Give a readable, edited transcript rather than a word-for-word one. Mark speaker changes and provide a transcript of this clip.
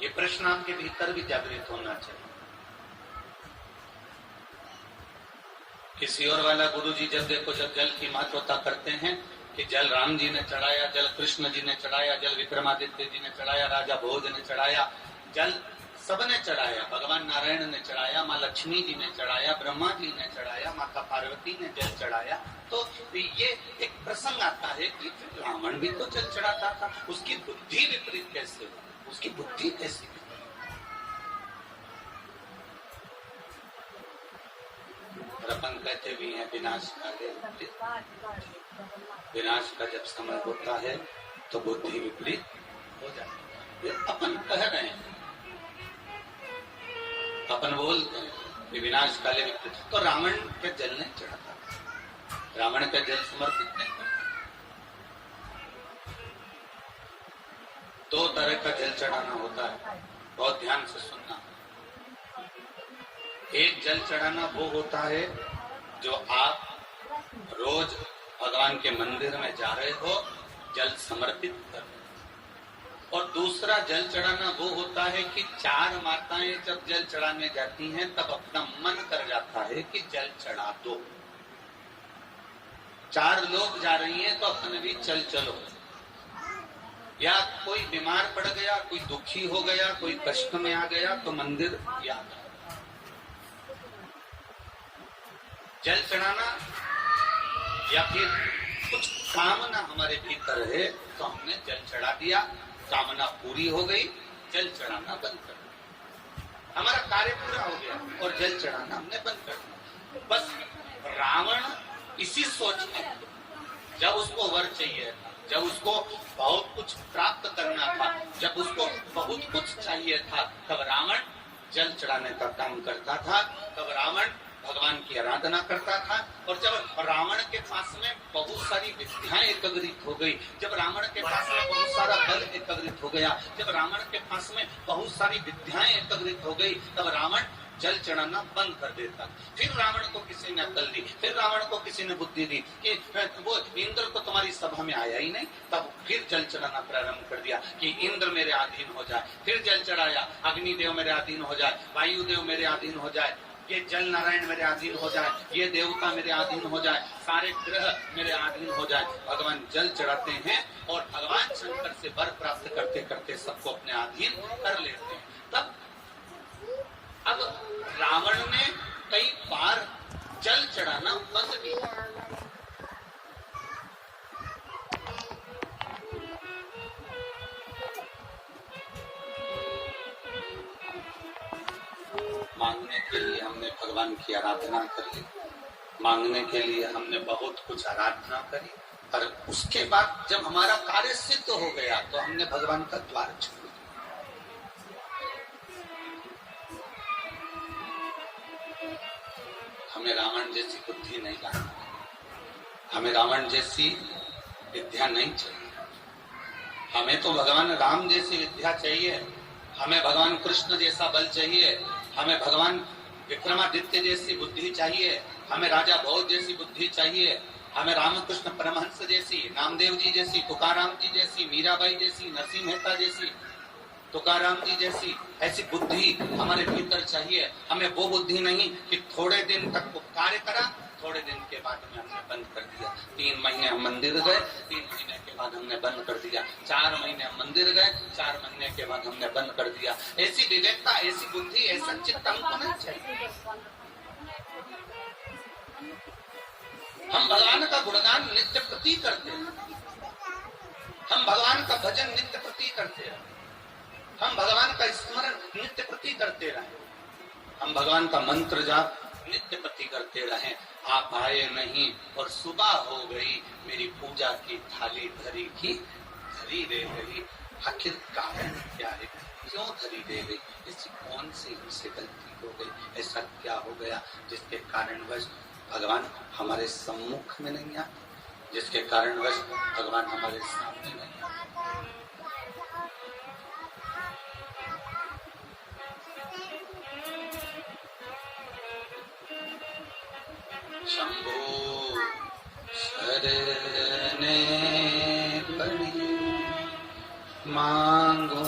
Speaker 1: ये प्रश्न आपके भीतर भी जागृत होना चाहिए। किसी और वाला गुरुजी जब देखो, जब जल की महत्वता करते हैं कि जल राम जी ने चढ़ाया, जल कृष्ण जी ने चढ़ाया, जल विक्रमादित्य जी ने चढ़ाया, राजा भोज ने चढ़ाया, जल सबने चढ़ाया, भगवान नारायण ने चढ़ाया, माँ लक्ष्मी जी ने चढ़ाया, ब्रह्मा जी ने चढ़ाया, माता पार्वती ने जल चढ़ाया। तो ये एक प्रसंग आता है कि रावण भी तो जल चढ़ाता था, उसकी बुद्धि विपरीत कैसे हुई, उसकी बुद्धि कैसे हुई? अपन कहते भी हैं विनाश काले, विनाश का जब समय होता है तो बुद्धि विपरीत हो जाती है। अपन कह रहे हैं, अपन बोलते हैं कि विनाश काले विपरीत, तो रावण पे जल नहीं चढ़ाता, रावण पे जल समर्पित नहीं करता। दो तरह का जल चढ़ाना होता है, बहुत ध्यान से सुनना। एक जल चढ़ाना वो होता है जो आप रोज भगवान के मंदिर में जा रहे हो, जल समर्पित कर रहे हो। और दूसरा जल चढ़ाना वो होता है कि चार माताएं जब जल चढ़ाने जाती हैं तब अपना मन कर जाता है कि जल चढ़ा दो। चार लोग जा रही हैं तो अपने भी चल चलो, या कोई बीमार पड़ गया, कोई दुखी हो गया, कोई कष्ट में आ गया तो मंदिर याद आ। जल चढ़ाना या फिर कुछ कामना हमारे भीतर है तो हमने जल चढ़ा दिया, कामना पूरी हो गई, जल चढ़ाना बंद कर दिया, हमारा कार्य पूरा हो गया और जल चढ़ाना हमने बंद कर दिया। बस रावण इसी सोच में, जब उसको वर चाहिए था, जब उसको बहुत कुछ प्राप्त करना था, जब उसको बहुत कुछ चाहिए था, तब रावण जल चढ़ाने का काम करता था, तब रावण भगवान की आराधना करता था। और जब रावण के पास में बहुत सारी विद्याएं एकत्रित हो गई, जब रावण के पास में बहुत सारा बल एकत्रित हो गया, जब रावण के पास में बहुत सारी विद्याएं एकत्रित हो गई, तब रावण जल चढ़ाना बंद कर देता। फिर रावण को किसी ने अक्ल दी, फिर रावण को किसी ने बुद्धि दी कि वो इंद्र को तुम्हारी सभा में आया ही नहीं, तब फिर जल चढ़ाना प्रारंभ कर दिया कि इंद्र मेरे अधीन हो जाए। फिर जल चढ़ाया, अग्निदेव मेरे अधीन हो जाए, वायुदेव मेरे अधीन हो जाए, ये जल नारायण मेरे अधीन हो जाए, ये देवता मेरे अधीन हो जाए, सारे ग्रह मेरे अधीन हो जाए। भगवान जल चढ़ाते हैं और भगवान शंकर से वर प्राप्त करते करते सबको अपने अधीन कर लेते हैं। तब अब रावण ने कई बार जल चढ़ाना बंद किया। मांगने के लिए हमने भगवान की आराधना कर ली, मांगने के लिए हमने बहुत कुछ आराधना करी, और उसके बाद जब हमारा कार्य सिद्ध हो गया तो हमने भगवान का द्वार छोड़ दिया। हमें रावण जैसी बुद्धि नहीं लानी, हमें रावण जैसी विद्या नहीं चाहिए, हमें तो भगवान राम जैसी विद्या चाहिए, हमें भगवान कृष्ण जैसा बल चाहिए, हमें भगवान विक्रमादित्य जैसी बुद्धि चाहिए, हमें राजा भोज जैसी बुद्धि चाहिए, हमें रामकृष्ण परमहंस जैसी, नामदेव जी जैसी, तुकाराम जी जैसी, मीराबाई जैसी, नरसिंह मेहता जैसी, तुकाराम जी जैसी ऐसी बुद्धि हमारे भीतर चाहिए। हमें वो बुद्धि नहीं कि थोड़े दिन तक वो कार्य करा, थोड़े दिन के बाद में हमने बंद कर दिया। 3 महीने हम मंदिर गए, 3 महीने के बाद हमने बंद कर दिया। 4 महीने हम मंदिर गए, 4 महीने के बाद हमने बंद कर दिया। ऐसी विवेकता, ऐसी बुद्धि, ऐसा चित्त हमको नहीं चाहिए। हम भगवान का गुणगान नित्य प्रति करते हैं, हम भगवान का भजन नित्य प्रति करते हैं, हम भगवान का स्मरण नित्य प्रति करते रहे, हम भगवान का मंत्र जाप नित्य प्रति करते रहे। आप आए नहीं और सुबह हो गई, मेरी पूजा की थाली धरी की धरी रह गई। आखिर कारण क्या है, क्यों धरी रह गई? ऐसी कौन सी हमसे गलती हो गई, ऐसा क्या हो गया जिसके कारणवश भगवान हमारे सम्मुख में नहीं आते, जिसके कारणवश भगवान हमारे सामने नहीं आते? शंभो शरणे पड़ी मांगू